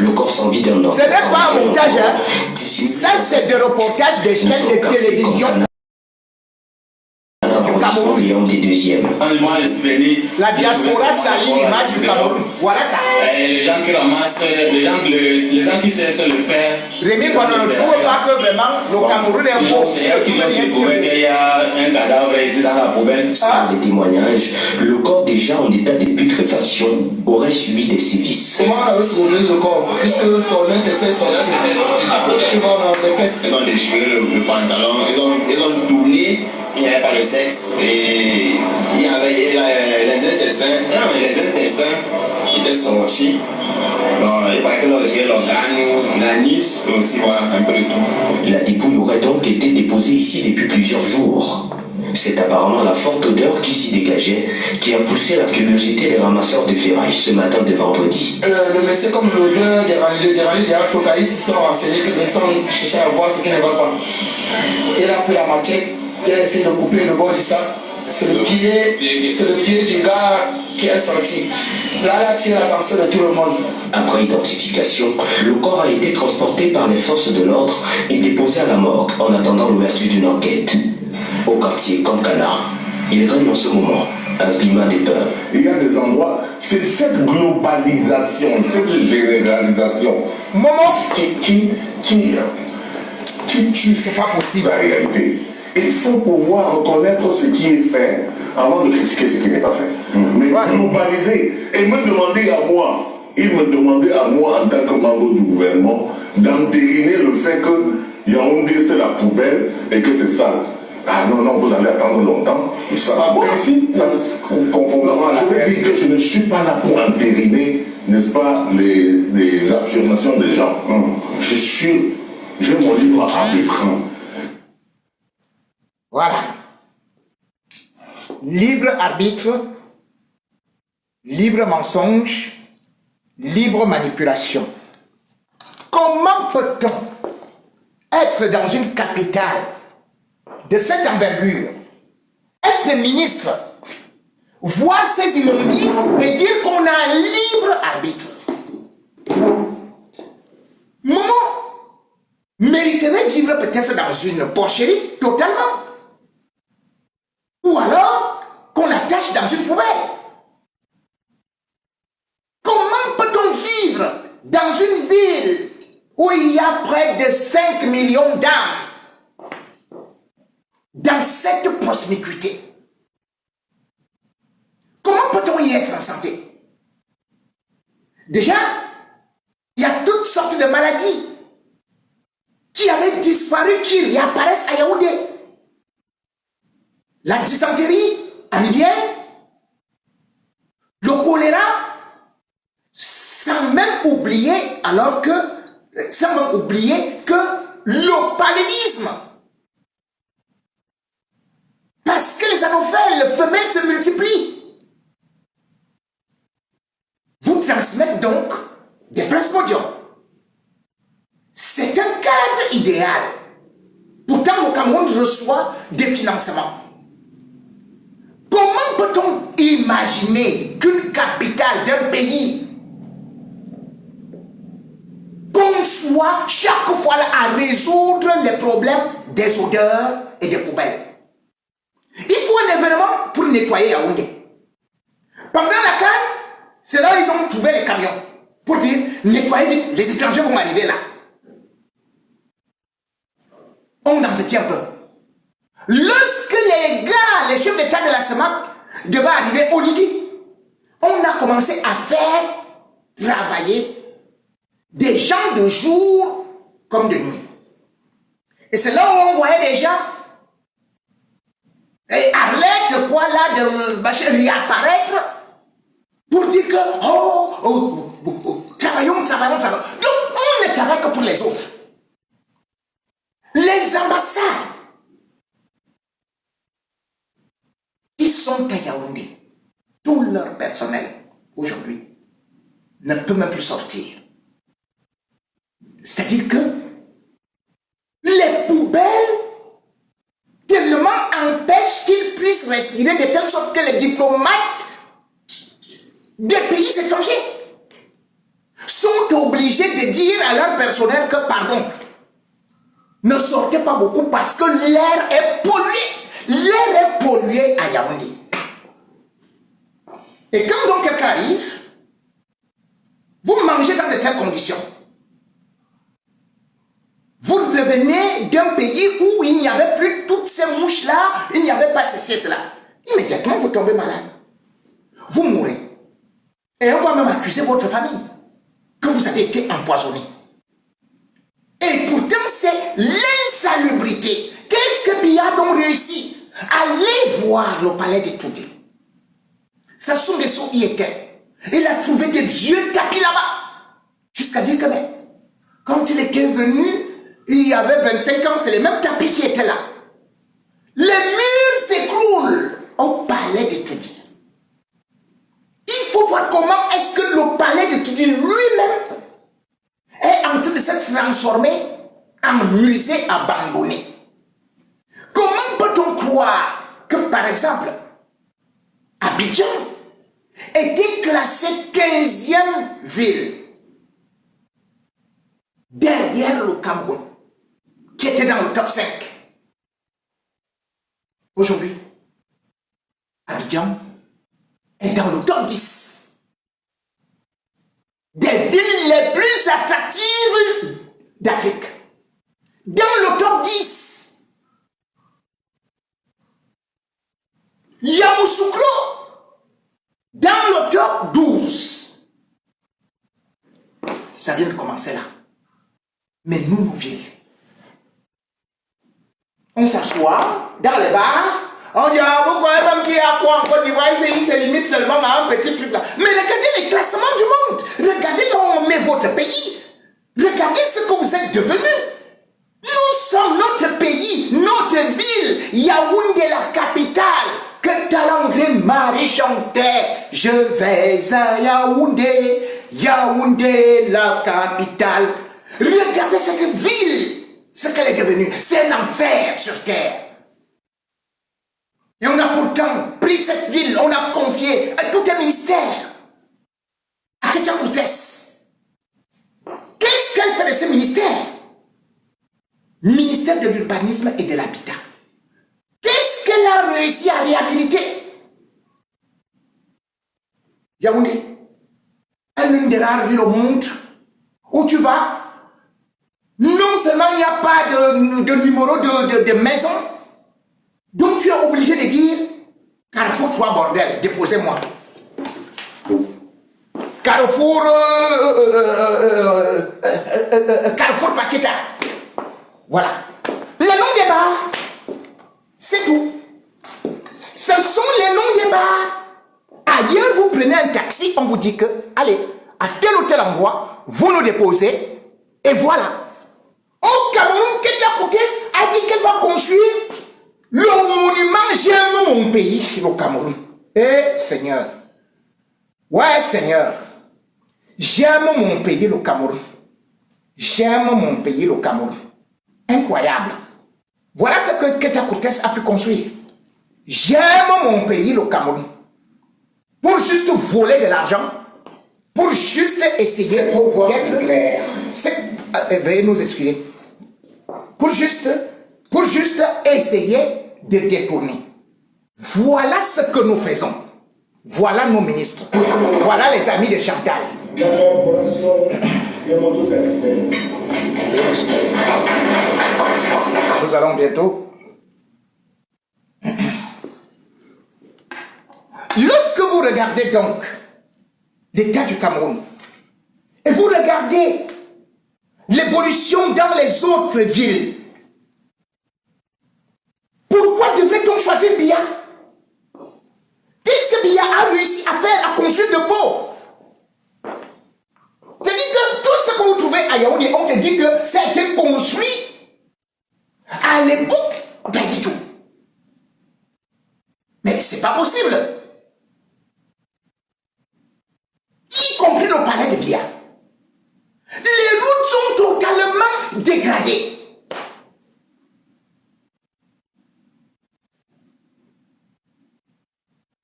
le corps sans vie d'un homme. Ce n'est pas un montage, hein. Ça c'est des reportages des chaînes de télévision. Cameroun des deuxièmes. La diaspora salit l'image du Cameroun. Voilà ça. Les gens qui ramassent, les gens qui cessent le faire. Rémi, qu'on ne trouve pas que vraiment le Cameroun est un beau. Il y a un cadavre ici dans la poubelle. Selon des témoignages, le corps déjà en état de putréfaction aurait subi des sévices. Comment on avait fourni le corps? Puisque son intestin est sorti. Tu vois, on a des fesses. Ils ont déchiré le pantalon, ils ont tourné. Il n'y avait pas de sexe et il y avait les intestins. Non, mais les intestins étaient sortis. Donc, il paraît qu'ils ont déchiré l'organe, l'anis aussi, voilà, un peu de tout. La dépouille aurait donc été déposée ici depuis plusieurs jours. C'est apparemment la forte odeur qui s'y dégageait qui a poussé la curiosité des ramasseurs de ferraille ce matin de vendredi. Le monsieur, comme l'odeur des rangées des Atrocaïs, ils sont renseignés, ils sont cherchés à voir ce qui ne va pas. Il a pris la machette. Il a essayé de couper le bord du sac. C'est le pied du gars qui est sorti. Là, il attire l'attention de tout le monde. Après identification, le corps a été transporté par les forces de l'ordre et déposé à la morgue en attendant l'ouverture d'une enquête. Au quartier Kankana, il règne en ce moment un climat de peur. Il y a des endroits, c'est cette globalisation, cette généralisation qui tue. C'est pas possible. La réalité. Il faut pouvoir reconnaître ce qui est fait avant de critiquer ce qui n'est pas fait. Mais globaliser et me demander à moi, il me demandait à moi en tant que membre du gouvernement d'entériner le fait que Yaoundé c'est la poubelle et que c'est sale. Ah non, vous allez attendre longtemps. Ça va principe, conformément à la je veux dire que je ne suis pas là pour entériner, n'est-ce pas, les affirmations des gens. J'ai mon libre arbitre. Voilà. Libre arbitre, libre mensonge, libre manipulation. Comment peut-on être dans une capitale de cette envergure, être ministre, voir ces immondices et dire qu'on a un libre arbitre? Maman mériterait de vivre peut-être dans une porcherie totalement. Ou alors qu'on l'attache dans une poubelle. Comment peut-on vivre dans une ville où il y a près de 5 millions d'âmes dans cette promiscuité? Comment peut-on y être en santé? Déjà, il y a toutes sortes de maladies qui avaient disparu, qui réapparaissent à Yaoundé. La dysenterie amibienne, le choléra, sans même oublier que le paludisme. Parce que les anophèles femelles se multiplient. Vous transmettez donc des plasmodiums. C'est un cadre idéal. Pourtant, le Cameroun reçoit des financements. Comment peut-on imaginer qu'une capitale d'un pays conçoit chaque fois à résoudre les problèmes des odeurs et des poubelles? Il faut un événement pour nettoyer Yaoundé. Pendant la CAN, c'est là où ils ont trouvé les camions pour dire nettoyez vite, les étrangers vont arriver là. On en tient un peu. Lorsque les gars, les chefs d'État de la SEMAC devaient arriver au Nidi, on a commencé à faire travailler des gens de jour comme de nuit. Et c'est là où on voyait des gens et Arlette, quoi là, de réapparaître pour dire que travaillons. Donc on ne travaille que pour les autres. Les ambassades, ils sont à Yaoundé. Tout leur personnel, aujourd'hui, ne peut même plus sortir. C'est-à-dire que les poubelles tellement empêchent qu'ils puissent respirer de telle sorte que les diplomates des pays étrangers sont sont obligés de dire à leur personnel que, pardon, ne sortez pas beaucoup parce que l'air est pollué. L'air est pollué à Yaoundé. Et quand donc quelqu'un arrive, vous mangez dans de telles conditions. Vous revenez d'un pays où il n'y avait plus toutes ces mouches-là, il n'y avait pas ceci et cela. Immédiatement, vous tombez malade. Vous mourrez. Et on va même accuser votre famille que vous avez été empoisonné. Et pourtant, c'est l'insalubrité. Qu'est-ce que Biya donc réussi? Allez voir le palais des Toudis. Sassou Nguesso y était. Il a trouvé des vieux tapis là-bas. Jusqu'à dire que même, quand il était venu, il y avait 25 ans, c'est les mêmes tapis qui étaient là. Les murs s'écroulent au palais des Toudis. Il faut voir comment est-ce que le palais de Toudis lui-même est en train de se transformer en musée abandonné. Comment peut-on croire que, par exemple, Abidjan était classée 15e ville derrière le Cameroun, qui était dans le top 5. Aujourd'hui, Abidjan est dans le top 10 des villes les plus attractives d'Afrique. Dans le top 10, Yamoussoukro dans le top 12. Ça vient de commencer là. Mais nous, nos villes, on s'assoit dans les bars, on dit, ah, pourquoi même qui a quoi en Côte d'Ivoire, il se limite seulement à un petit truc là. Mais regardez les classements du monde. Regardez là où on met votre pays. Regardez ce que vous êtes devenus. Nous sommes notre pays, notre ville, Yaoundé la capitale. Que Talangre Marie chantait, je vais à Yaoundé, Yaoundé la capitale. Regardez cette ville, ce qu'elle est devenue. C'est un enfer sur terre. Et on a pourtant pris cette ville, on a confié à tout un ministère à Ketia Koutes. Qu'est-ce qu'elle fait de ce ministère? Ministère de l'urbanisme et de l'habitat. Qu'est-ce qu'elle a réussi à réhabiliter? Yaoundé est l'une des rares villes au monde où tu vas. Non seulement il n'y a pas de numéro de maison, donc tu es obligé de dire Carrefour 3 bordel, déposez-moi. Carrefour Carrefour Paqueta. Voilà. Les noms des bars, c'est tout. Ce sont les noms des bars. Ailleurs, vous prenez un taxi, on vous dit que, allez, à tel ou tel endroit, vous nous déposez, et voilà. Au Cameroun, Ketia Koutes a dit qu'elle va construire le monument J'aime mon pays, le Cameroun. Eh, Seigneur. Ouais, Seigneur. J'aime mon pays, le Cameroun. J'aime mon pays, le Cameroun. Incroyable. Voilà ce que Ketia Koutes a pu construire. J'aime mon pays, le Cameroun. Pour juste voler de l'argent, pour juste essayer d'être clair. Veuillez nous excuser. Pour juste essayer de détourner. Voilà ce que nous faisons. Voilà nos ministres. Voilà les amis de Chantal. Nous allons bientôt. Lorsque vous regardez donc l'état du Cameroun et vous regardez l'évolution dans les autres villes, pourquoi devrait-on choisir Biya? Qu'est-ce que Biya a réussi à faire, à construire de beau? C'est-à-dire que tout ce que vous trouvez à Yaoundé, on te dit que ça a été construit à l'époque d'Abidjan. Mais c'est pas possible. Y compris le palais de Biya. Les routes sont totalement dégradées.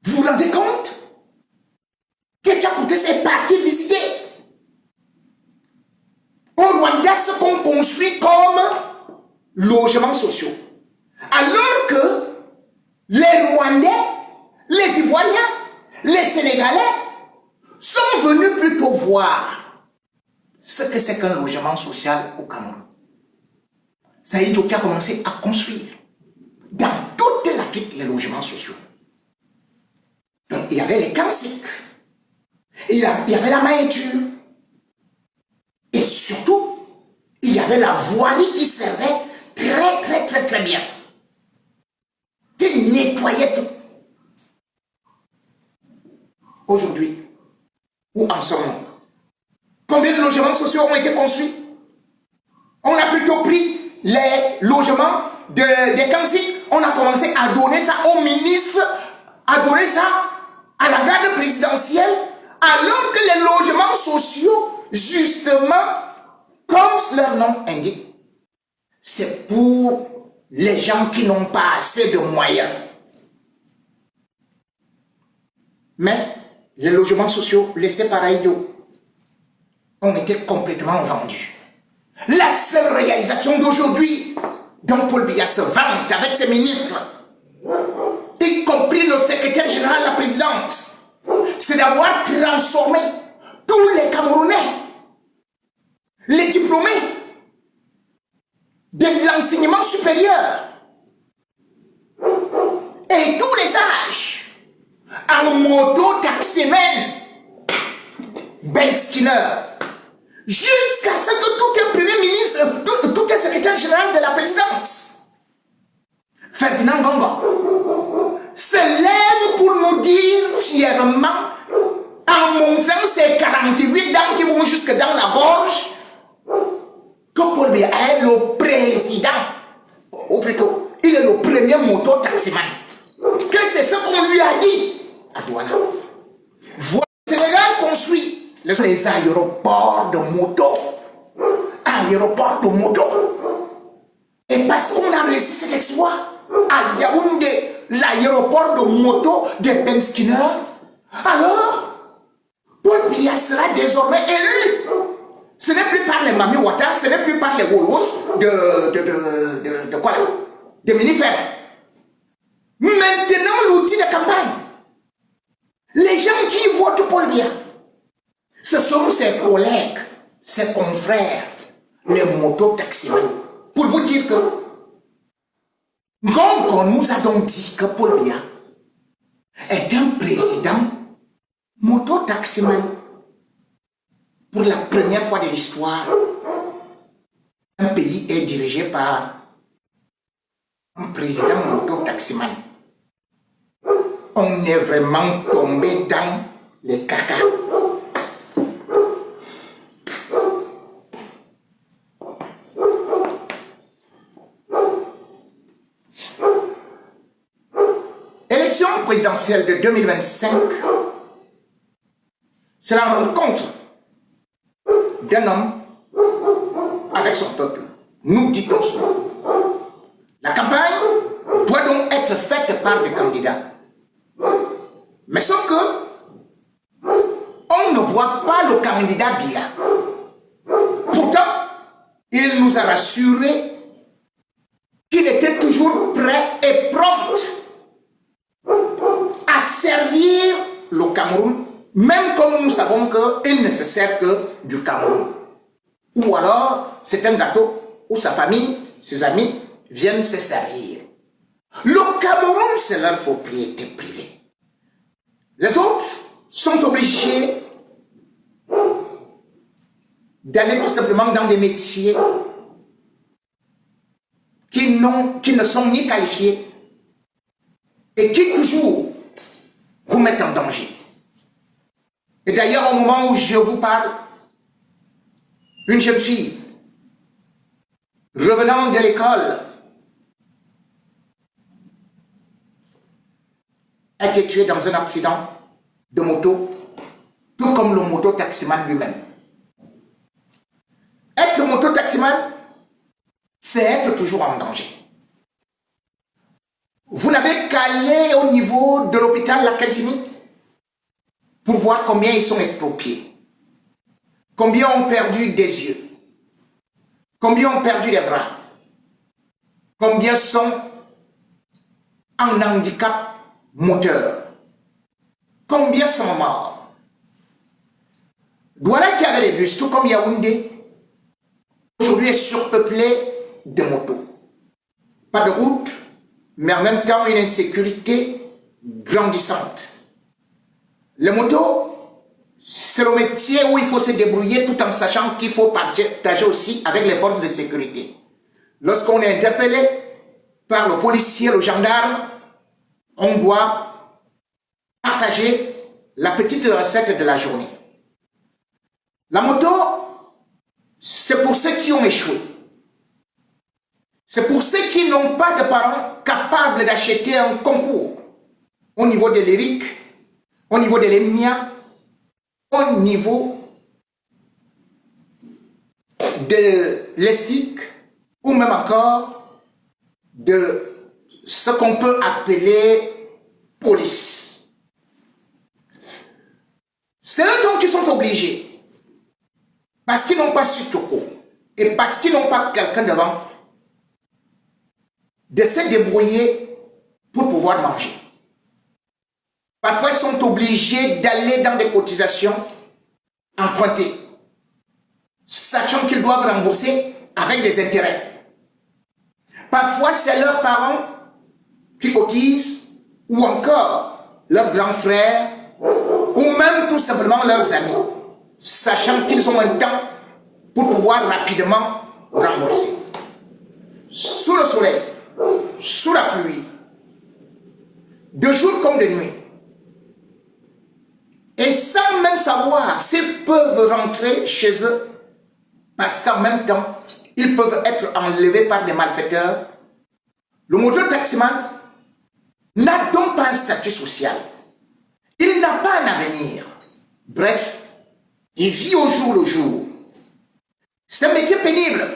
Vous vous rendez compte? Ketia Koutes est parti visiter. construits comme logements sociaux. Alors que les Rwandais, les Ivoiriens, les Sénégalais sont venus plutôt voir ce que c'est qu'un logement social au Cameroun. Saïd Diop a commencé à construire dans toute l'Afrique les logements sociaux. Donc il y avait les Kansiks, il y avait la maïture, et surtout, il y avait la voirie qui servait très bien, qui nettoyait tout. Aujourd'hui, où en sommes-nous? Combien de logements sociaux ont été construits? On a plutôt pris les logements des Kansiks, on a commencé à donner ça aux ministres, à donner ça à la garde présidentielle, alors que les logements sociaux, justement, comme leur nom indique, c'est pour les gens qui n'ont pas assez de moyens. Mais les logements sociaux laissés par Aïdo ont été complètement vendus. La seule réalisation d'aujourd'hui dont Paul Biya se vante avec ses ministres, y compris le secrétaire général de la présidence, c'est d'avoir transformé tous les Camerounais, les diplômés de l'enseignement supérieur et tous les âges en moto-taximen Ben Skinner, jusqu'à ce que tout un premier ministre, tout un secrétaire général de la présidence, Ferdinand Gongo, se lève pour nous dire fièrement, en montrant ses 48 dents qui vont jusque dans la gorge, que Paul Biya est le président, ou plutôt, il est le premier moto-taximan. Que c'est ce qu'on lui a dit à Douala. Voilà, le Sénégal construit les aéroports de moto. Aéroports de moto. Et parce qu'on a réussi cet exploit, à Yaoundé, l'aéroport de moto de Ben Skinner, alors, Paul Biya sera désormais élu. Ce n'est plus par les Mami Ouattara, ce n'est plus par les Wolos de quoi là? De Minifem. Maintenant, l'outil de campagne. Les gens qui votent Paul Biya, ce sont ses collègues, ses confrères, les moto-taximans. Pour vous dire que, donc on nous a donc dit que Paul Biya est un président moto-taximan. Pour la première fois de l'histoire, un pays est dirigé par un président moto-taximan. On est vraiment tombé dans les caca. Élection présidentielle de 2025, c'est la rencontre d'un homme avec son peuple. Nous dit-on souvent. La campagne doit donc être faite par des candidats. Mais sauf que on ne voit pas le candidat Biya. Pourtant, il nous a rassuré qu'il était toujours prêt et prompt à servir le Cameroun, même comme nous savons qu'il ne se sert que du Cameroun. Ou alors, c'est un gâteau où sa famille, ses amis viennent se servir. Le Cameroun, c'est leur propriété privée. Les autres sont obligés d'aller tout simplement dans des métiers qui ne sont ni qualifiés et qui toujours vous mettent en danger. Et d'ailleurs, au moment où je vous parle, une jeune fille revenant de l'école a été tuée dans un accident de moto, tout comme le moto-taximan lui-même. Être moto-taximan, c'est être toujours en danger. Vous n'avez qu'à aller au niveau de l'hôpital La Cantini pour voir combien ils sont estropiés, combien ont perdu des yeux, Combien ont perdu les bras? Combien sont en handicap moteur? Combien sont morts? Douala qui avait les bus, tout comme Yaoundé, aujourd'hui est surpeuplé de motos. Pas de route, mais en même temps une insécurité grandissante. Les motos, c'est le métier où il faut se débrouiller tout en sachant qu'il faut partager aussi avec les forces de sécurité. Lorsqu'on est interpellé par le policier, le gendarme, on doit partager la petite recette de la journée. La moto, c'est pour ceux qui ont échoué. C'est pour ceux qui n'ont pas de parents capables d'acheter un concours au niveau de l'ERIC, au niveau de l'EMIA, au niveau de l'ESTIC, ou même encore de ce qu'on peut appeler police. C'est eux donc qui sont obligés, parce qu'ils n'ont pas su Tchoko, et parce qu'ils n'ont pas quelqu'un devant, de se débrouiller pour pouvoir manger. Parfois, ils sont obligés d'aller dans des cotisations empruntées, sachant qu'ils doivent rembourser avec des intérêts. Parfois, c'est leurs parents qui cotisent, ou encore leurs grands frères, ou même tout simplement leurs amis, sachant qu'ils ont un temps pour pouvoir rapidement rembourser. Sous le soleil, sous la pluie, de jour comme de nuit, et sans même savoir s'ils peuvent rentrer chez eux, parce qu'en même temps, ils peuvent être enlevés par des malfaiteurs. Le moto-taximan n'a donc pas un statut social. Il n'a pas un avenir. Bref, il vit au jour le jour. C'est un métier pénible,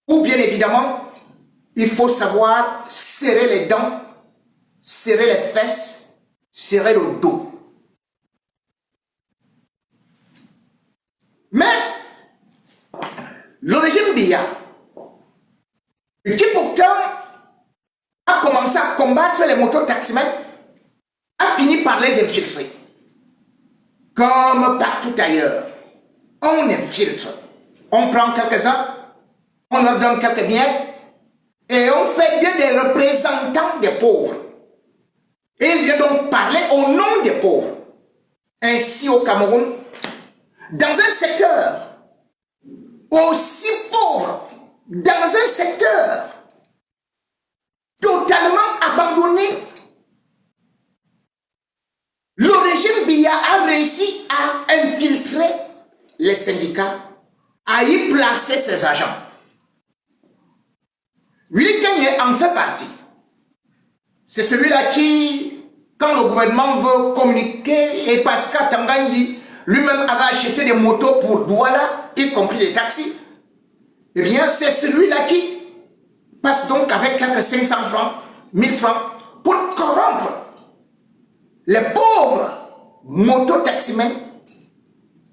où bien évidemment, il faut savoir serrer les dents, serrer les fesses, serrer le dos. Mais le régime Biya, qui pourtant a commencé à combattre les motos-taximens, a fini par les infiltrer. Comme partout ailleurs, on infiltre. On prend quelques-uns, on leur donne quelques biens, et on fait des représentants des pauvres. Et il vient donc parler au nom des pauvres. Ainsi au Cameroun, dans un secteur aussi pauvre, dans un secteur totalement abandonné, le régime Biya a réussi à infiltrer les syndicats, à y placer ses agents. Willy Kanye en fait partie. C'est celui-là qui, quand le gouvernement veut communiquer, et Pascal Tanganyi lui-même avait acheté des motos pour Douala, y compris des taxis, eh bien, c'est celui-là qui passe donc avec quelques 500 francs, 1000 francs, pour corrompre les pauvres moto-taximens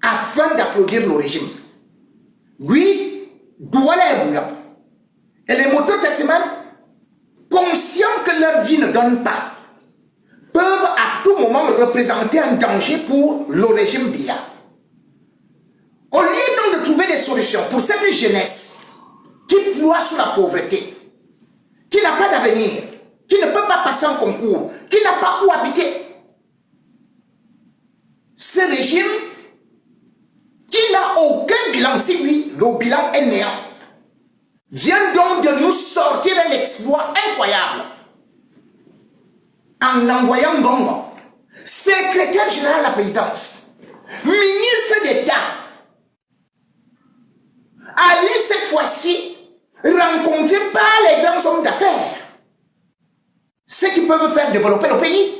afin d'applaudir le régime. Oui, Douala est bouillant. Et les moto-taximens, conscients que leur vie ne donne pas, peuvent à tout moment représenter un danger pour le régime Biya. Au lieu donc de trouver des solutions pour cette jeunesse qui ploie sous la pauvreté, qui n'a pas d'avenir, qui ne peut pas passer un concours, qui n'a pas où habiter, ce régime qui n'a aucun bilan, si oui, le bilan est néant, vient donc de nous sortir un exploit incroyable en envoyant Ngongo, secrétaire général de la présidence, ministre d'État, aller cette fois-ci rencontrer pas les grands hommes d'affaires, ceux qui peuvent faire développer le pays.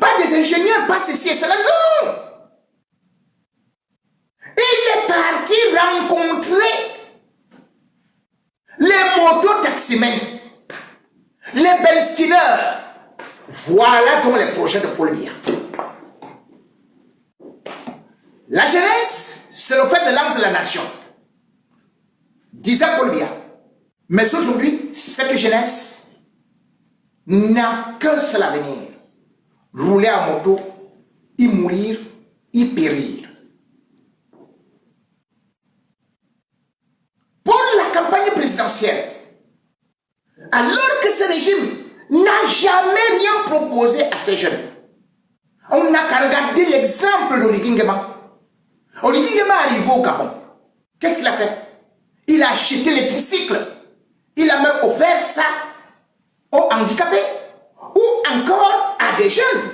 Pas des ingénieurs, pas ceci et cela, non. Il est parti rencontrer les motos-taximens, les benzineurs. Voilà donc les projets de Paul Biya. La jeunesse, c'est le fait de l'âme de la nation. disait Paul Biya. Mais aujourd'hui, cette jeunesse n'a qu'un seul avenir. Rouler à moto, y mourir, y périr. Pour la campagne présidentielle, alors que ce régime n'a jamais rien proposé à ces jeunes, on n'a qu'à regarder l'exemple d'Oligui Nguema. Oligui Nguema est arrivé au Gabon. Qu'est-ce qu'il a fait? Il a acheté les tricycles. Il a même offert ça aux handicapés ou encore à des jeunes.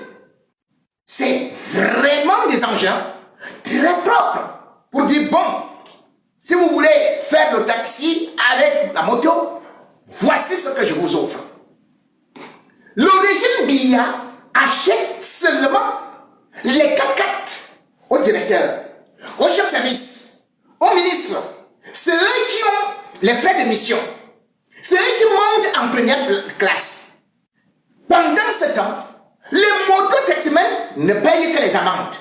C'est vraiment des engins très propres pour dire, bon, si vous voulez faire le taxi avec la moto, voici ce que je vous offre. Le régime Biya achète seulement les 4x4 au directeur, au chef de service, au ministre. C'est eux qui ont les frais de mission. C'est eux qui montent en première classe. Pendant ce temps, les mototaximens ne payent que les amendes.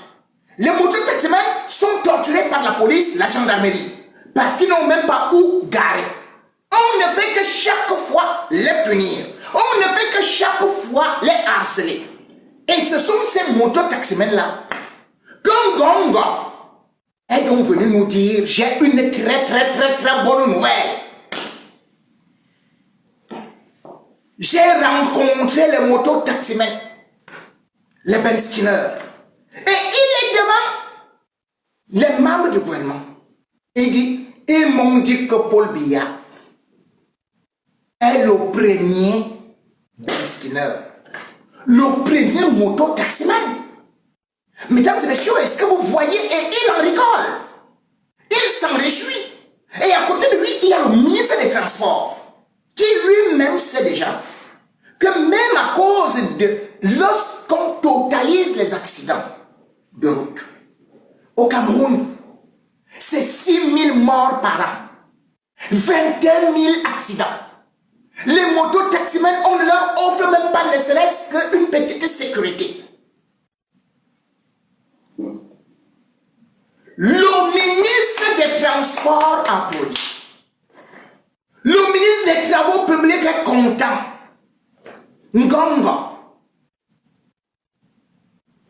Les mototaximens sont torturés par la police, la gendarmerie, parce qu'ils n'ont même pas où garer. On ne fait que chaque fois les punir. On ne fait que chaque fois les harceler. Et ce sont ces mototaximens-là que Ngongo est donc venu nous dire, j'ai une très bonne nouvelle. J'ai rencontré les mototaximens, les Ben Skinner, et il est devant les membres du gouvernement. Il dit, ils m'ont dit que Paul Biya est le premier Ben Skinner, le premier mototaximan. Mesdames et messieurs, est-ce que vous voyez? Et il en rigole. Il s'en réjouit. Et à côté de lui, il y a le ministre des Transports, qui lui-même sait déjà que même à cause de... Lorsqu'on totalise les accidents de route, au Cameroun, c'est 6 000 morts par an, 21 000 accidents. Les mototaximens, on ne leur offre même pas ne serait-ce qu'une petite sécurité. Le ministre des Transports applaudit. Le ministre des Travaux publics est content. Ngongo,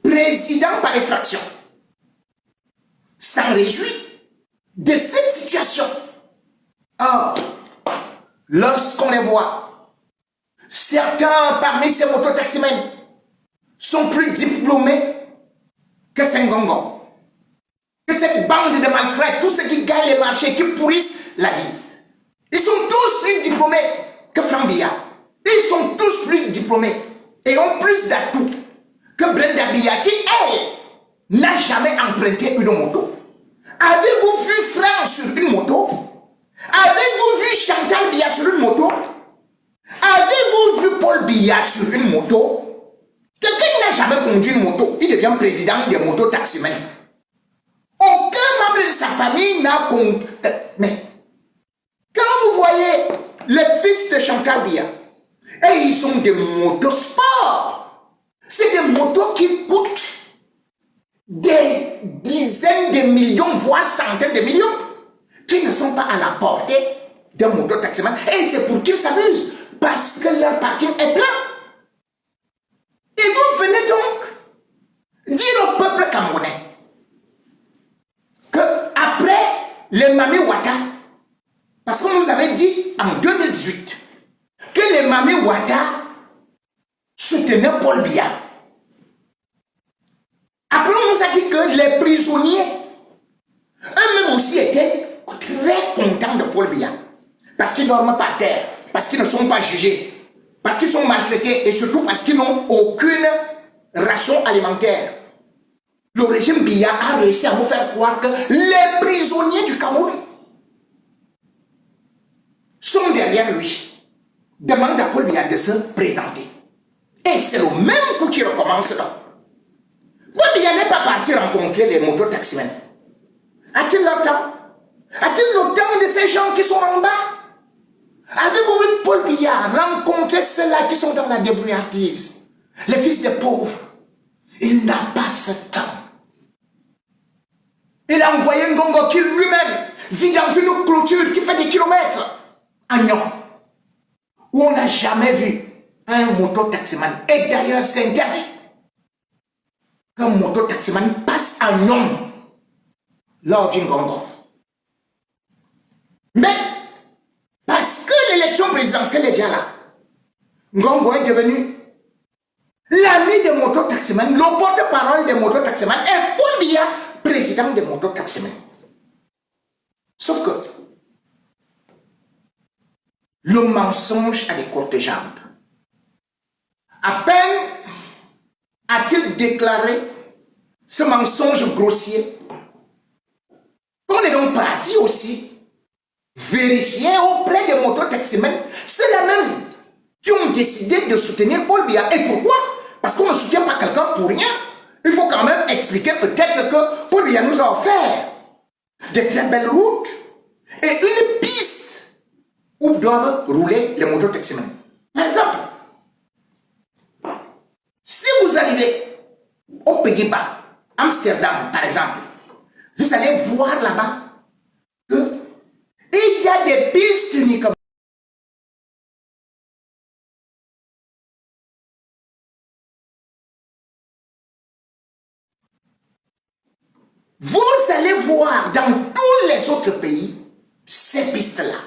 président par effraction, s'en réjouit de cette situation. Or, lorsqu'on les voit, certains parmi ces mototaximens sont plus diplômés que Sengongo. Que cette bande de malfrats, tous ceux qui gagnent les marchés, qui pourrissent la vie. Ils sont tous plus diplômés que Franck Biya. Ils sont tous plus diplômés et ont plus d'atouts que Brenda Biya, qui, elle, n'a jamais emprunté une moto. Avez-vous vu Franck sur une moto? Avez-vous vu Chantal Biya sur une moto? Avez-vous vu Paul Biya sur une moto? Quelqu'un n'a jamais conduit une moto, il devient président des mototaximens. Aucun membre de sa famille n'a conduit. Mais, quand vous voyez les fils de Chantal Biya, et ils ont des motos sport, c'est des motos qui coûtent des dizaines de millions, voire centaines de millions, qui ne sont pas à la portée d'un mototaximan. Et c'est pour qu'ils s'amusent, parce que leur parking est plein. Et vous venez donc dire au peuple camerounais que après les Mami Wata, parce qu'on nous avait dit en 2018 que les Mami Wata soutenaient Paul Biya. Après on nous a dit que les prisonniers eux-mêmes aussi étaient très contents de Paul Biya, parce qu'ils dorment par terre, parce qu'ils ne sont pas jugés, parce qu'ils sont maltraités et surtout parce qu'ils n'ont aucune ration alimentaire. Le régime Biya a réussi à vous faire croire que les prisonniers du Cameroun sont derrière lui. Demande à Paul Biya de se présenter. Et c'est le même coup qui recommence là. Paul Biya n'est pas parti rencontrer les mototaximens. A-t-il le temps? A-t-il le temps de ces gens qui sont en bas? Avez-vous vu Paul Biya rencontrer ceux-là qui sont dans la débrouillardise? Les fils des pauvres. Il n'a pas ce temps. Il a envoyé Ngongo qui lui-même vit dans une clôture qui fait des kilomètres à Nyon, où on n'a jamais vu un moto-taximan. Et d'ailleurs, c'est interdit qu'un moto-taximan passe à Nyon lors d'une Ngongo. Mais, parce que l'élection présidentielle est déjà là, Ngongo est devenu l'ami des moto-taximans, le porte-parole des moto-taximans, et Paul Biya, président des moto-taximans. Sauf que le mensonge a des courtes jambes. À peine a-t-il déclaré ce mensonge grossier, on est donc parti aussi vérifier auprès des moto-taximans. C'est la même qui ont décidé de soutenir Paul Biya. Et pourquoi? Parce qu'on ne soutient pas quelqu'un pour rien. Il faut quand même expliquer peut-être que Paul Biya nous a offert de très belles routes et une piste où doivent rouler les moto-taximans. Par exemple, si vous arrivez aux Pays-Bas, Amsterdam par exemple, vous allez voir là-bas qu'il y a des pistes uniquement. Vous allez voir dans tous les autres pays ces pistes-là.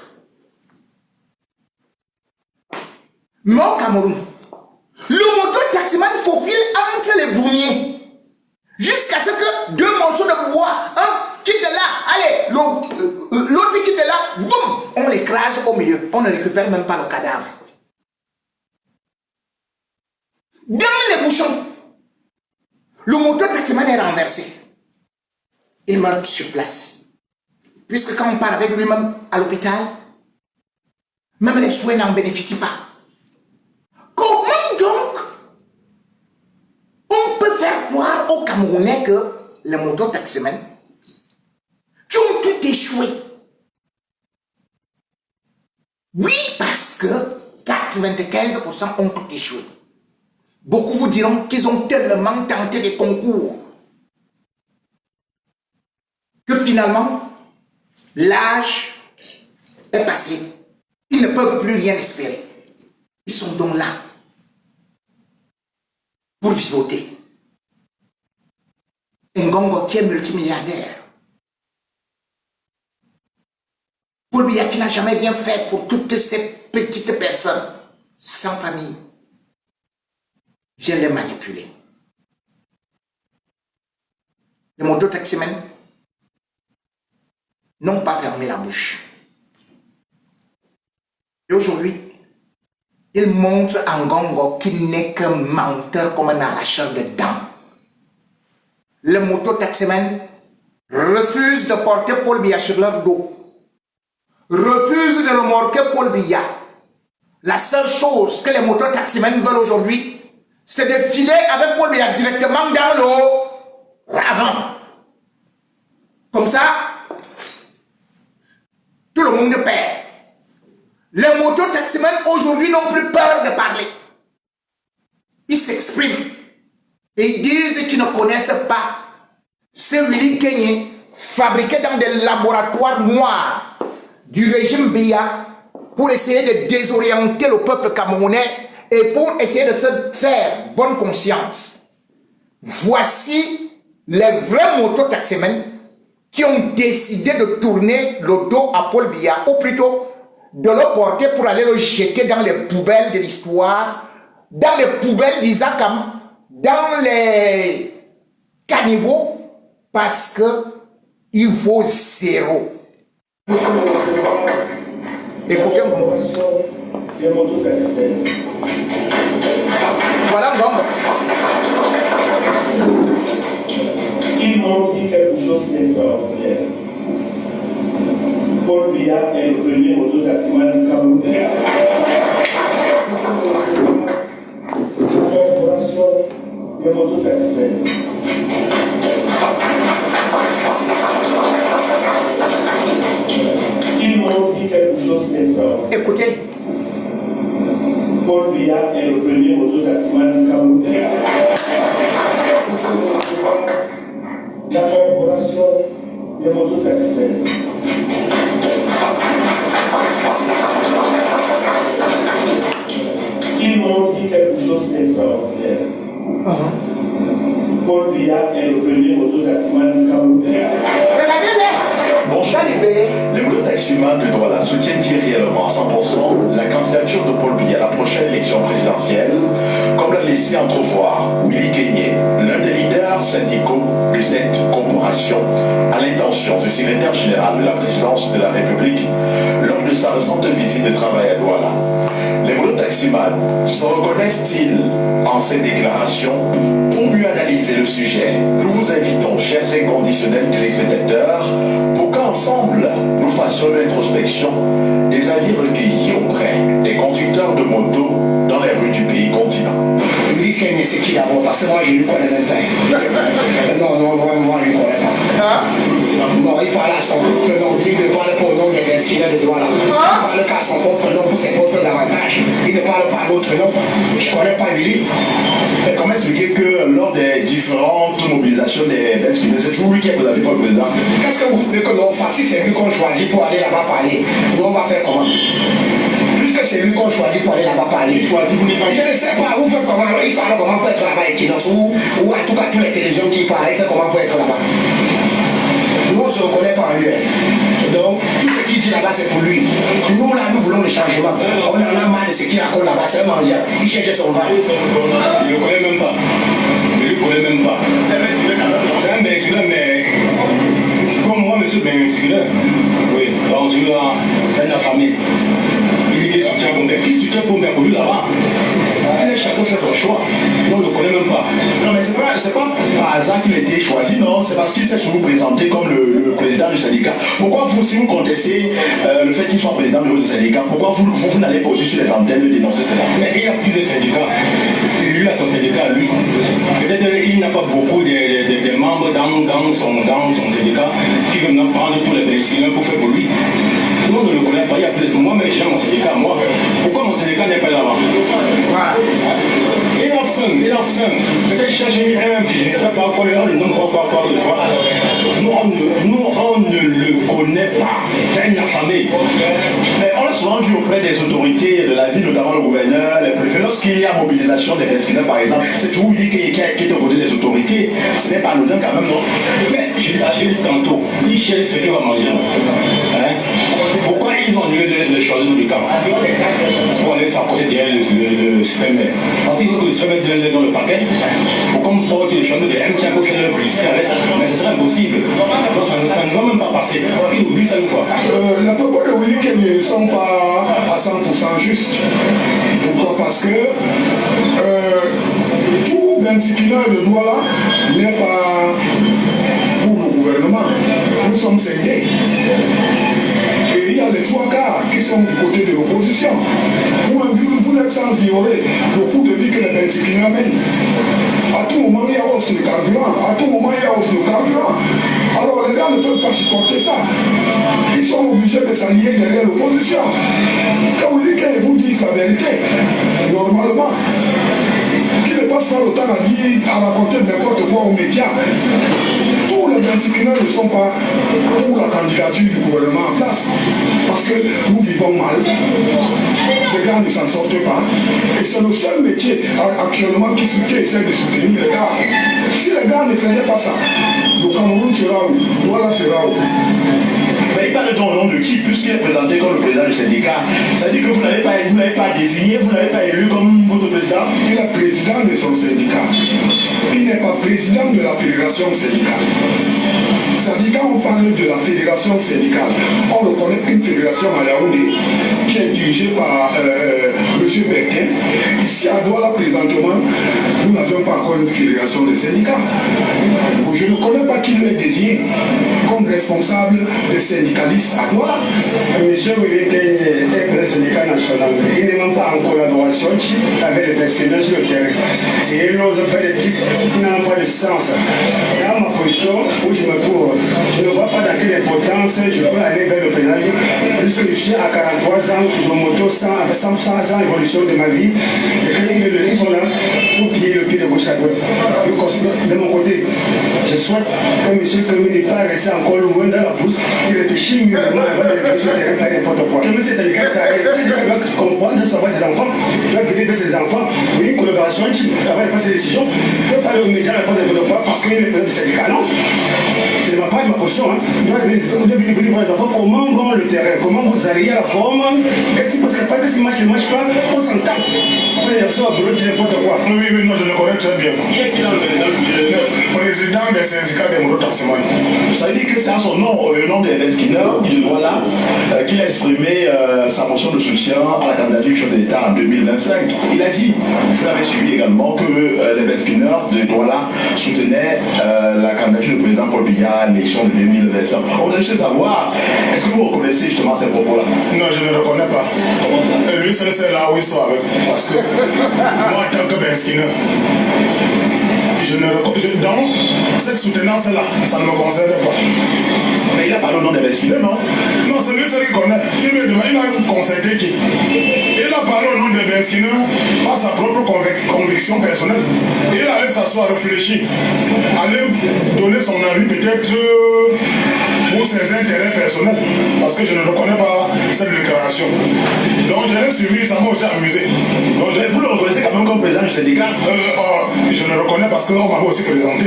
Mais au Cameroun, le moto-taximan faufile entre les boumiers jusqu'à ce que deux morceaux de bois, un quitte de là, allez, l'autre quitte de là, boum, on l'écrase au milieu. On ne récupère même pas le cadavre. Dans les bouchons, le moto-taximan est renversé. Il meurt sur place. Puisque quand on part avec lui-même à l'hôpital, même les soins n'en bénéficient pas. Comment donc on peut faire croire aux Camerounais que les moto-taximens qui ont tout échoué? Oui, parce que 95% ont tout échoué. Beaucoup vous diront qu'ils ont tellement tenté des concours que finalement, l'âge est passé. Ils ne peuvent plus rien espérer. Ils sont donc là pour vivoter. Ngongo qui est multimilliardaire. Paul Biya qui n'a jamais rien fait pour toutes ces petites personnes sans famille vient les manipuler. Les moto-taximens n'ont pas fermé la bouche. Et aujourd'hui, il montre à Ngongo qu'il n'est qu'un menteur comme un arracheur de dents. Les moto-taximens refusent de porter Paul Biya sur leur dos, refusent de remorquer Paul Biya. La seule chose que les moto-taximens veulent aujourd'hui, c'est de filer avec Paul Biya directement dans le ravin. Comme ça, tout le monde perd. Les moto-taximens aujourd'hui n'ont plus peur de parler. Ils s'expriment. Et ils disent qu'ils ne connaissent pas ce Willy Kenye fabriqué dans des laboratoires noirs du régime Biya pour essayer de désorienter le peuple camerounais et pour essayer de se faire bonne conscience. Voici les vrais moto-taximens qui ont décidé de tourner le dos à Paul Biya, ou plutôt de le porter pour aller le jeter dans les poubelles de l'histoire, dans les poubelles d'Isakam, dans les caniveaux, parce que il vaut zéro. Écoutez-moi. Voilà, donc. Ils m'ont dit quelque chose d'extraordinaire. Paul Biya est le premier moto-taximan du Cameroun. Collaboration des moto-taximans. Ils m'ont dit quelque chose d'extraordinaire. Écoutez. Paul Biya est le premier moto-taximan du Cameroun. La collaboration des moto-taximans. Ils m'ont dit quelque chose d'extraordinaire. Paul Biya est le premier mototaximan du Cameroun. Regardez-les. Bonjour. Les mototaximans de Douala soutiennent-ils réellement à 100% la candidature de Paul Biya à la prochaine élection présidentielle, comme l'a laissé entrevoir Willy Kenyé, l'un des leaders syndicaux de cette corporation, à l'intention du secrétaire général de la présidence de la République lors de sa récente visite de travail à Douala. Les mototaximans se reconnaissent-ils en ces déclarations? Pour mieux analyser le sujet, nous vous invitons, chers inconditionnels téléspectateurs, pour qu'ensemble nous fassions une introspection des avis recueillis auprès des conducteurs de moto dans les rues du pays continent. Ils disent qu'il c'est qui d'abord, parce que moi je ne le connais même pas. Non, moi je ne le connais pas. Non, il parle à son propre nom, il ne parle pas au nom des inscrits de Douala. Il parle qu'à son propre nom pour ses propres avantages. Il ne parle pas à l'autre nom. Je ne connais pas lui. Mais comment expliquer que lors des différentes mobilisations des inscrits, c'est toujours lui qui est présenté par le président? Qu'est-ce que vous voulez que l'on fasse? Si c'est lui qu'on choisit pour aller là-bas parler, nous on va faire comment? Puisque c'est lui qu'on choisit pour aller là-bas parler. Je ne sais pas, vous faites comment? Il fallait comment pour être là-bas avec Kinox ou en tout cas toutes les télévisions qui parlent, il fait comment pour être là-bas? Nous on ne se reconnaît pas en lui. Donc tout ce qu'il dit là-bas c'est pour lui. Nous là nous voulons le changement. On en a marre de ce qu'il raconte là-bas, c'est un mendiant. Il cherche son val. Il ne le connaît même pas. Il ne le connaît même pas. C'est un Benxileur, mais comme moi, monsieur Benxileur, oui, donc celui-là, c'est une affamée. Il dit qu'il soutient Bomber. Qui soutient Bomber pour lui là-bas? Chacun fait son choix. On ne le connaît même pas. Non, mais c'est pas par hasard qu'il a été choisi, non. C'est parce qu'il s'est souvent présenté comme le président du syndicat. Pourquoi vous, si vous contestez le fait qu'il soit président du syndicat, pourquoi vous n'allez pas aussi sur les antennes dénoncer cela? Mais il y a plusieurs syndicats. Lui a son syndicat, lui. Peut-être qu'il n'a pas beaucoup de membres dans son syndicat qui veulent prendre tous les bénéficiaires pour faire pour lui. Nous, on ne le connaît pas. Il y a plus. Moi-même, j'ai mon syndicat, moi. Pourquoi mon syndicat n'est pas là-bas? Il a faim. Peut-être cherche un, puis je ne sais pas quoi, on ne voit pas quoi de fois. Nous, on ne le connaît pas. C'est une affamée. Mais on l'a souvent vu auprès des autorités de la ville, notamment le gouverneur, les préfets. Lorsqu'il y a mobilisation des inscrits, par exemple, c'est toujours lui qui est aux côtés des autorités. Ce n'est pas anodin quand même, non? Mais j'ai dit tantôt, il cherche ce qu'il va manger. Hein? Pourquoi ils ont annulé le choix de du camp? Pour aller s'accrocher derrière le supermarché. Parce qu'il veut que le supermarché vienne dans le paquet. Pourquoi on porte le choix de M5 pour faire le publicité avec? Mais ce serait impossible. Donc ça ne va même pas passer. Il oublie ça une fois. La propos de Willy ne sont pas à 100% justes. Pourquoi? Parce que tout Benxileur de Douala n'est pas pour le gouvernement. Nous sommes scindés. Et il y a les trois quarts qui sont du côté de l'opposition. Vous n'êtes sans ignorer le coût de vie que les Benxileurs mènent. À tout moment, il y a hausse de carburant. À tout moment, il y a hausse de carburant. Alors les gars ne peuvent pas supporter ça. Ils sont obligés de s'allier derrière l'opposition. Quand vous dites qu'ils vous disent la vérité, normalement, qu'ils ne passent pas le temps à raconter n'importe quoi aux médias. Tous les Benxileurs ne sont pas pour la candidature du gouvernement en place. Parce que nous vivons mal. Les gars ne s'en sortent pas. Et c'est le seul métier actuellement qui essaie de soutenir les gars. Si les gars ne faisaient pas ça, le Cameroun sera où? Douala sera où? Mais il parle au nom de qui, puisqu'il est présenté comme le président du syndicat? Ça veut dire que vous n'avez pas désigné, vous n'avez pas élu comme votre président? Il est président de son syndicat. Il n'est pas président de la fédération syndicale. C'est-à-dire quand on parle de la fédération syndicale, on reconnaît une fédération à Yaoundé qui est dirigée par M. Bertin. Ici à Douala présentement, nous n'avons pas encore une fédération de syndicats. Je ne connais pas qui lui est désigné comme responsable des syndicalistes à Douala. Monsieur Willy Kenyé est président syndicat national. Il n'est même pas en collaboration avec les Benxileurs sur le terrain. Et il n'ose pas des types qui n'ont pas de sens. Dans ma position où je me trouve, je ne vois pas dans quelle importance je peux aller vers le président. Puisque je suis à 43 ans de moto, 100 ans d'évolution de ma vie. Et qu'ils sont là pour piller le pied de gauche à droite. De mon côté, je souhaite que M. Kemi n'est pas resté encore loin dans la bourse. Il réfléchit mieux avant de venir sur le terrain, pas n'importe quoi. Que M. Syndicat s'arrête. Il doit comprendre de savoir ses enfants. Il doit venir de ses des enfants, une collaboration, avant de passer des décisions, on peut parler aux médias, répondre n'importe quoi, parce qu'il y a une président du syndicat, non. C'est ma part de ma position. Hein. Vous devez venir voir les enfants, comment va le terrain, comment vous allez à la forme, qu'est-ce qui ne passe pas, qu'est-ce qui ne marche pas, on s'en tape. Après, il y a ça, bureau, c'est n'importe quoi. Oui, non, je le connais très bien. Le président des syndicats des mototaximans. Ça veut dire que c'est à son nom, le nom d'Even Skinner, du Douala, qu'il a exprimé sa motion de soutien à la candidature du chef de l'État en 2025. Il a dit, vous l'avez suivi également, que l'Even Skinner de Douala soutenait la candidature du président Paul Biya à l'élection de 2025. On voudrait juste savoir, est-ce que vous reconnaissez justement ces propos-là? Non, je ne le reconnais pas. Comment ça? Lui, c'est là où il soit avec. Parce que moi, en tant que Ben Skinner, donc, cette soutenance-là, ça ne me concerne pas. Mais il a parlé au nom de Ben Skinner, non? Non, c'est lui seul qui connaît. Il a concerté qui? Il a parlé au nom de Ben Skinner par sa propre conviction personnelle. Il allait s'asseoir, réfléchir, aller donner son avis peut-être pour ses intérêts personnels. Parce que je ne reconnais pas cette déclaration. Donc je l'ai suivi, ça m'a aussi amusé. Donc, vous le reconnaissez quand même comme président du syndicat? Je le reconnais parce qu'on m'avait aussi présenté.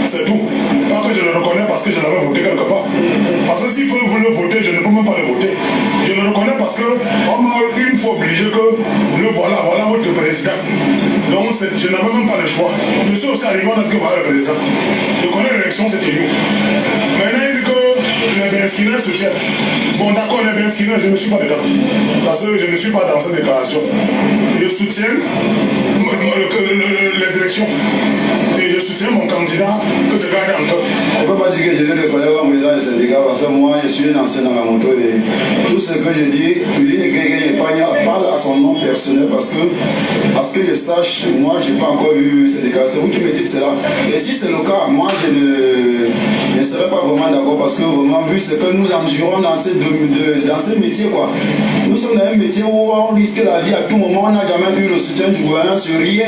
C'est tout. Pas que je le reconnais parce que je l'avais voté quelque part. Parce que s'il faut le voter, je ne peux même pas le voter. Je le reconnais parce qu'on m'a une fois obligé que voilà votre président. Donc je n'avais même pas le choix. Je suis aussi arrivé à ce que voilà le président. Je connais l'élection, c'était lui. Maintenant il dit que les Ben Skinner soutiennent. Bon d'accord, les Ben Skinner, je ne suis pas dedans. Parce que je ne suis pas dans cette déclaration. Je soutiens les élections. Et je soutiens mon candidat que je garde encore. Je ne peux pas dire que je le reconnais comme président du syndicat parce que moi je suis un ancien dans la moto et tout ce que je dis, il parle à son nom personnel parce que je sache, moi je n'ai pas encore vu ce syndicat. C'est vous qui me dites cela. Et si c'est le cas, moi je ne serais pas vraiment d'accord parce que vraiment vu ce que nous endurons dans ce métier quoi. Nous sommes dans un métier où on risque la vie à tout moment, on n'a jamais eu le soutien du gouvernement sur rien.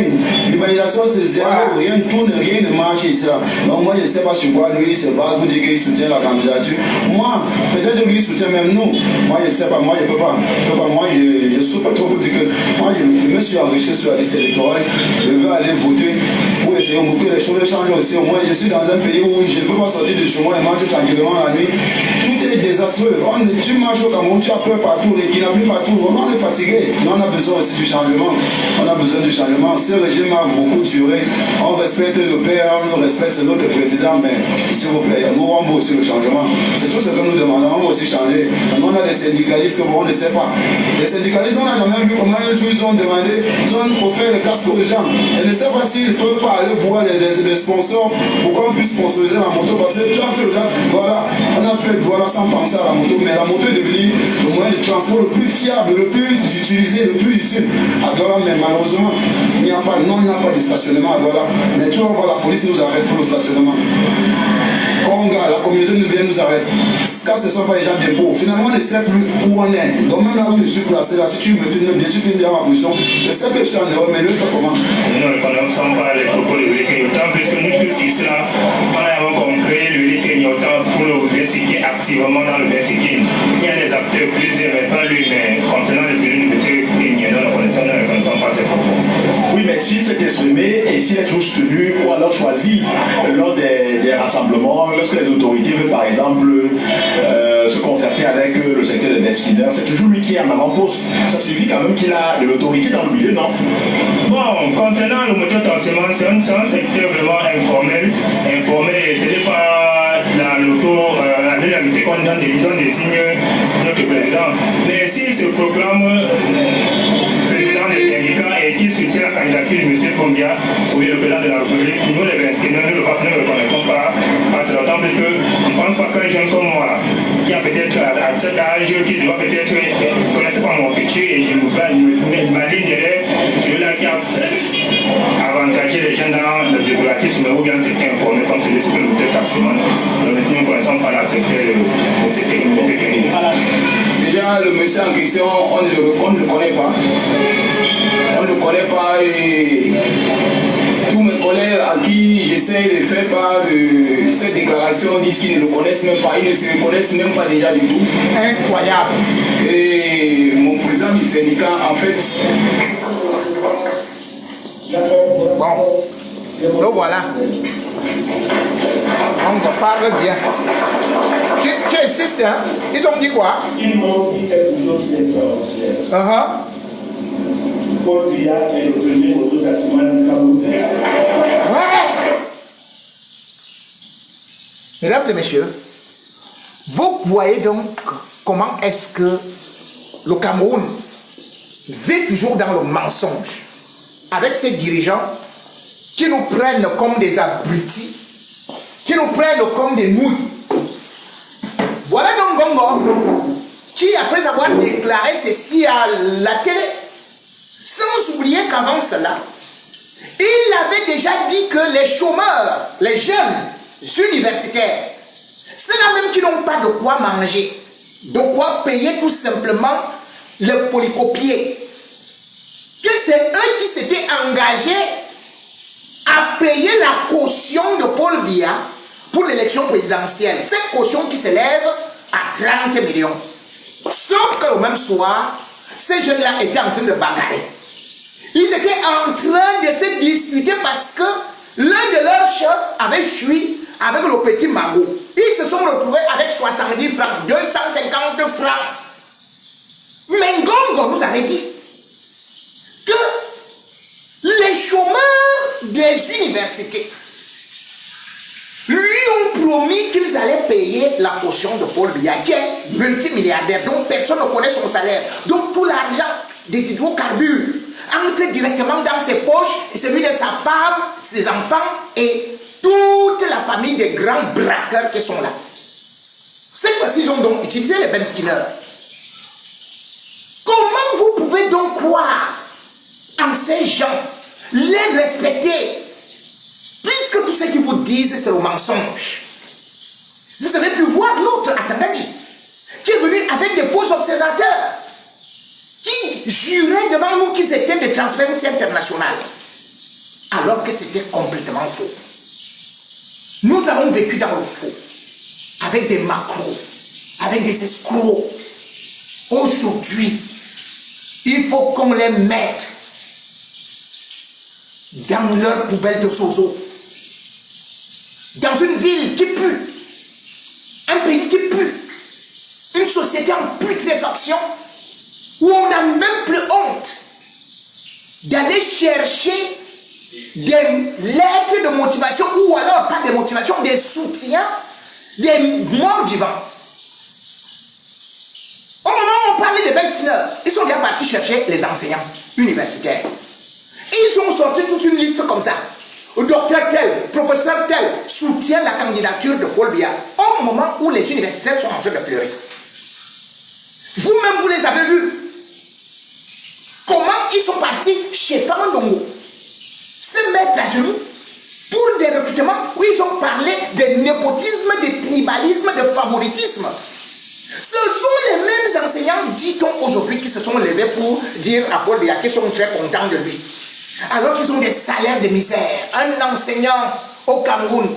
L'humanisation c'est zéro, rien tourne, rien ne marche ici là. Donc moi je ne sais pas sur quoi lui se bat, vous dites qu'il soutient la candidature. Moi, peut-être lui soutient même nous. Moi je ne sais pas, moi je ne peux pas. Moi je souffre trop pour dire que moi je me suis enrichi sur la liste électorale, je veux aller voter pour essayer que les choses changent aussi. Au moins je suis dans un pays où je ne peux pas sortir de chez moi et marcher tranquillement la nuit. Tout est désastreux. Tu marches au Cameroun, tu as peur partout, les kidnappings partout. On est fatigué. Mais on a besoin aussi du changement. On a besoin du changement. Ce régime a beaucoup duré. On respecte le père, on respecte notre président, mais s'il vous plaît, nous on veut aussi le changement. C'est tout ce que nous demandons. On veut aussi changer. Maintenant, on a des syndicalistes que on ne sait pas. Les syndicalistes, on n'a jamais vu comment un jour ils ont demandé, ils ont offert les casques aux gens. Et ne sait pas s'ils ne peuvent pas aller voir les sponsors pour qu'on puisse sponsoriser la moto. Parce que tu regardes, voilà, on a fait voilà sans penser à la moto, mais la moto est devenue le moyen de transport le plus fiable, le plus utilisé, le plus utile à Douala. Mais malheureusement, il n'y a pas de stationnement à Douala. Mais tu vas voir, la police nous arrête pour le stationnement. Quand la communauté nous vient nous arrête, quand ce ne sont pas les gens d'impôts, finalement on ne sait plus où on est. Donc même là où je suis placé, là, si tu me filmes bien, tu filmes bien ma position, je sais que je suis en Europe, mais le fait comment? Nous ne reconnaissons pas les propos de Willy Kenyatta, puisque nous tous ici là, on a compris Willy Kenyatta pour le Bensikin activement dans le Bensikin. Il y a des acteurs plusieurs, mais pas lui, mais concernant le bureau de M. Kenyatta, nous ne reconnaissons pas ses propos. Oui, mais s'il s'est exprimé et s'il est toujours soutenu ou alors choisi lors des rassemblements, lorsque les autorités veulent par exemple se concerter avec le secteur des Ben Skinner, c'est toujours lui qui est en avant-poste. Ça signifie quand même qu'il a de l'autorité dans le milieu, non? Bon, concernant le mototaximent, c'est un secteur vraiment informel et ce n'est pas la l'unanimité qu'on donne des signes notre président. Mais s'il se proclame président des syndicats et qui soutient la candidature de M. Pombia, oui, le président de la République, nous les Ben Skinner, nous ne le reconnaissons pas à ce temps, parce qu'on ne pense pas qu'un jeune comme moi, qui a peut-être à cet âge, qui doit peut-être connaître pas mon futur et je ma ligne derrière, celui-là qui a avantagé les gens dans le débrouillardisme ou bien c'était informé comme celui-ci que le mototaximent. Nous ne connaissons pas la secteur au secteur de M. Déjà, le monsieur en question, on ne le connaît pas. On ne le connaît pas et tous mes collègues à qui j'essaie de faire part de cette déclaration disent qu'ils ne le connaissent même pas, ils ne se reconnaissent même pas déjà du tout. Incroyable. Et mon président du syndicat, en fait, Bon, donc voilà. On te parle bien. Tu insistes, hein? Ils ont dit quoi? Ils m'ont dit quelque chose d'extraordinaire. Paul Biya est le premier mototaximan du Cameroun. Ouais! Mesdames et messieurs, vous voyez donc comment est-ce que le Cameroun vit toujours dans le mensonge avec ses dirigeants qui nous prennent comme des abrutis, qui nous prennent comme des nouilles. Voilà donc Gongo qui, après avoir déclaré ceci à la télé, sans oublier qu'avant cela, il avait déjà dit que les chômeurs, les jeunes universitaires, ceux-là même qui n'ont pas de quoi manger, de quoi payer tout simplement le polycopier, que c'est eux qui s'étaient engagés à payer la caution de Paul Biya pour l'élection présidentielle. Cette caution qui s'élève à 30 millions. Sauf que le même soir, ces jeunes-là étaient en train de bagarrer. Ils étaient en train de se disputer parce que l'un de leurs chefs avait fui avec le petit Mago. Ils se sont retrouvés avec 70 francs, 250 francs. Mais Ngongo nous avait dit que les chômeurs des universités lui ont promis qu'ils allaient payer la caution de Paul Biya, qui est multimilliardaire, dont personne ne connaît son salaire. Donc tout l'argent des hydrocarbures entre directement dans ses poches, et celui de sa femme, ses enfants et toute la famille des grands braqueurs qui sont là. Cette fois-ci, ils ont donc utilisé les Ben Skinner. Comment vous pouvez donc croire en ces gens, les respecter, puisque tout ce qu'ils vous disent, c'est le mensonge? Vous avez pu voir l'autre, Atangadji, qui est venu avec des faux observateurs, qui juraient devant nous qu'ils étaient de Transparency International, alors que c'était complètement faux. Nous avons vécu dans le faux, avec des macros, avec des escrocs. Aujourd'hui, il faut qu'on les mette dans leur poubelle de sozo, dans une ville qui pue, un pays qui pue, une société en putréfaction, où on n'a même plus honte d'aller chercher des lettres de motivation, ou alors pas de motivation, des soutiens des morts vivants. Au moment où on parlait de Ben Skinner, ils sont bien partis chercher les enseignants universitaires. Ils ont sorti toute une liste comme ça. Docteur tel, professeur tel soutient la candidature de Paul Biya, au moment où les universitaires sont en train de pleurer. Vous-même, vous les avez vus. Comment ils sont partis chez Famandongo se mettre à genoux pour des recrutements où ils ont parlé de népotisme, de tribalisme, de favoritisme. Ce sont les mêmes enseignants, dit-on aujourd'hui, qui se sont levés pour dire à Paul Biya qu'ils sont très contents de lui. Alors qu'ils ont des salaires de misère. Un enseignant au Cameroun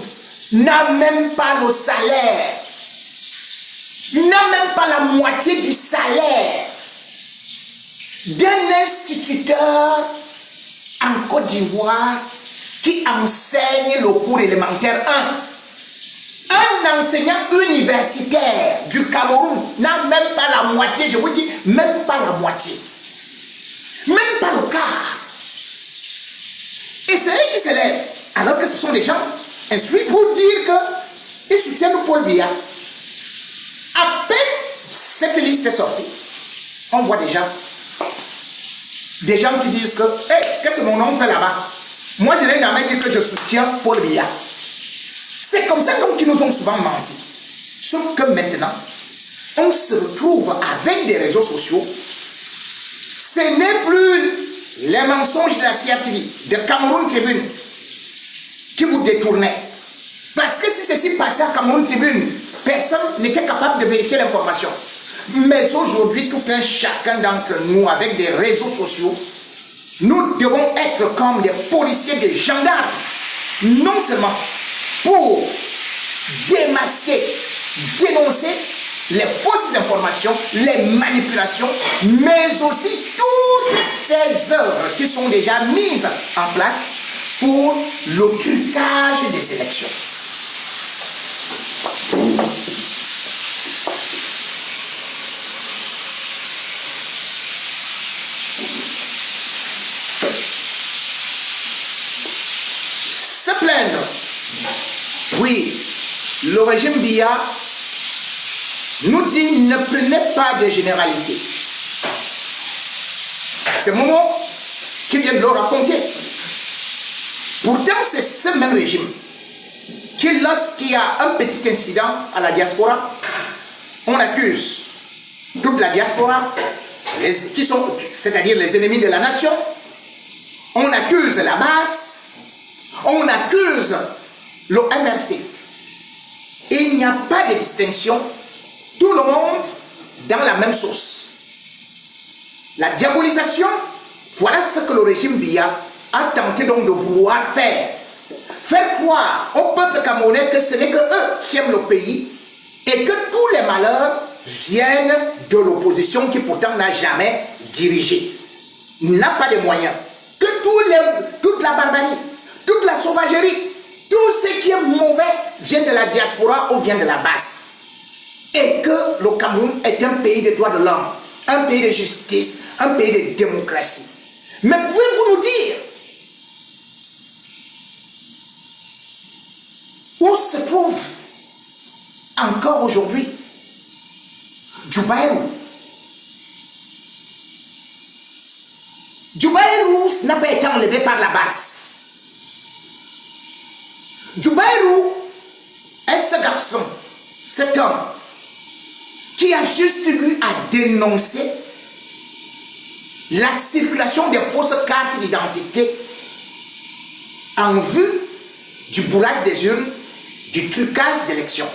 n'a même pas le salaire, n'a même pas la moitié du salaire d'un instituteur en Côte d'Ivoire qui enseigne le cours élémentaire 1. Un enseignant universitaire du Cameroun n'a même pas la moitié, je vous dis, même pas la moitié. Même pas le quart. Et c'est eux qui s'élèvent, alors que ce sont des gens instruits pour dire qu'ils soutiennent Paul Biya. À peine cette liste est sortie, on voit déjà des gens qui disent que hey, qu'est-ce que mon nom fait là-bas? Moi, je n'ai jamais dit que je soutiens Paul Biya. C'est comme ça qu'ils nous ont souvent menti. Sauf que maintenant, on se retrouve avec des réseaux sociaux. Ce n'est plus les mensonges de la CRTV, de Cameroun Tribune, qui vous détournaient. Parce que si ceci passait à Cameroun Tribune, personne n'était capable de vérifier l'information. Mais aujourd'hui, tout un chacun d'entre nous, avec des réseaux sociaux, nous devons être comme des policiers, des gendarmes, non seulement pour démasquer, dénoncer les fausses informations, les manipulations, mais aussi toutes ces œuvres qui sont déjà mises en place pour le trucage des élections. Se plaindre. Oui, le régime Biya nous dit ne prenez pas de généralité. C'est Momo qui vient de le raconter. Pourtant, c'est ce même régime qui, lorsqu'il y a un petit incident à la diaspora, on accuse toute la diaspora, c'est-à-dire les ennemis de la nation, on accuse la base, on accuse le MRC. Il n'y a pas de distinction, tout le monde dans la même sauce. La diabolisation, voilà ce que le régime Biya a tenté donc de vouloir faire. Faire croire au peuple camerounais que ce n'est que eux qui aiment le pays et que tous les malheurs viennent de l'opposition qui pourtant n'a jamais dirigé, n'a pas de moyens, que toute la barbarie, toute la sauvagerie, tout ce qui est mauvais vient de la diaspora ou vient de la base. Et que le Cameroun est un pays de droits de l'homme, un pays de justice, un pays de démocratie. Mais pouvez-vous nous dire où se trouve encore aujourd'hui Djoubaïrou? Djoubaïrou n'a pas été enlevé par la base. Djoubaïrou est ce garçon, cet homme, qui a juste eu à dénoncer la circulation des fausses cartes d'identité en vue du bourrage des urnes, du trucage d'élections.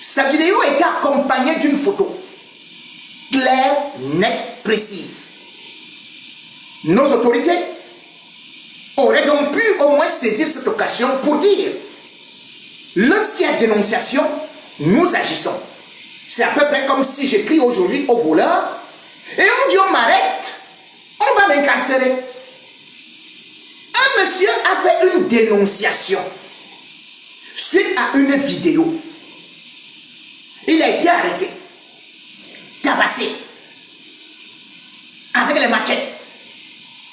Sa vidéo était accompagnée d'une photo claire, nette, précise. Nos autorités auraient donc pu au moins saisir cette occasion pour dire: lorsqu'il y a dénonciation, nous agissons. C'est à peu près comme si j'écris aujourd'hui au voleur et on dit on m'arrête, on va m'incarcérer. Un monsieur a fait une dénonciation suite à une vidéo. Il a été arrêté, tabassé, avec les machettes,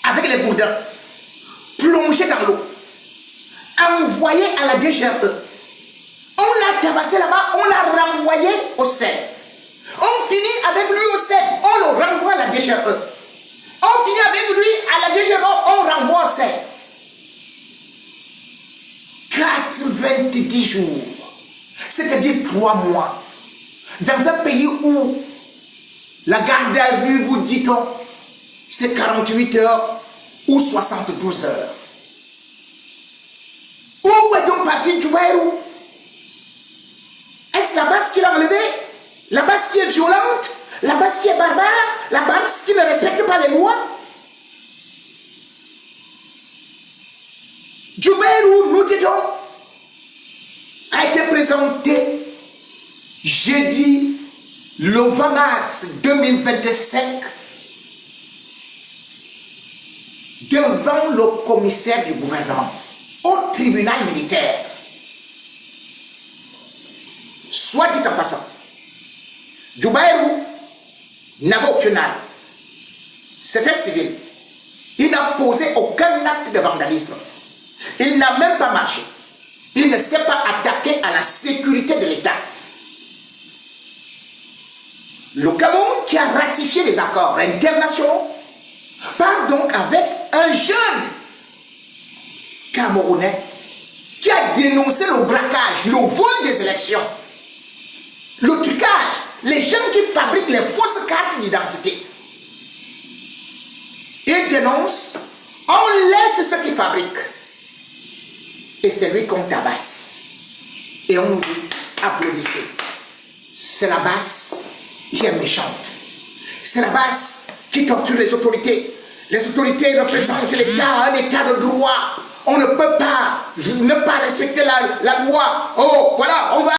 avec les gourdins, plongé dans l'eau, envoyé à la DGRE. On l'a tabassé là-bas, on l'a renvoyé au CED. On finit avec lui au CED, on le renvoie à la DGRE. On finit avec lui à la DGRE, on renvoie au CED. 90 jours, c'est-à-dire 3 mois. Dans un pays où la garde à vue, vous dit-on, c'est 48 heures ou 72 heures. Où est donc parti Djoubaïrou? Est-ce la base qui l'a enlevé? La base qui est violente? La base qui est barbare? La base qui ne respecte pas les lois? Djoubaïrou, nous dit-on, a été présenté jeudi le 20 mars 2025 devant le commissaire du gouvernement au tribunal militaire. Soit dit en passant, Djoubaïrou n'avait aucun arme. C'est un civil. Il n'a posé aucun acte de vandalisme. Il n'a même pas marché. Il ne s'est pas attaqué à la sécurité de l'État. Le Cameroun, qui a ratifié les accords internationaux, part donc avec un jeune Camerounais qui a dénoncé le braquage, le vol des élections, le trucage, les jeunes qui fabriquent les fausses cartes d'identité. Il dénonce, on laisse ceux qui fabriquent. Et c'est lui qu'on tabasse. Et on nous dit, applaudissez. C'est la base qui est méchante. C'est la base qui torture les autorités. Les autorités représentent l'État, un État de droit. On ne peut pas ne pas respecter la loi. Oh, voilà, on va...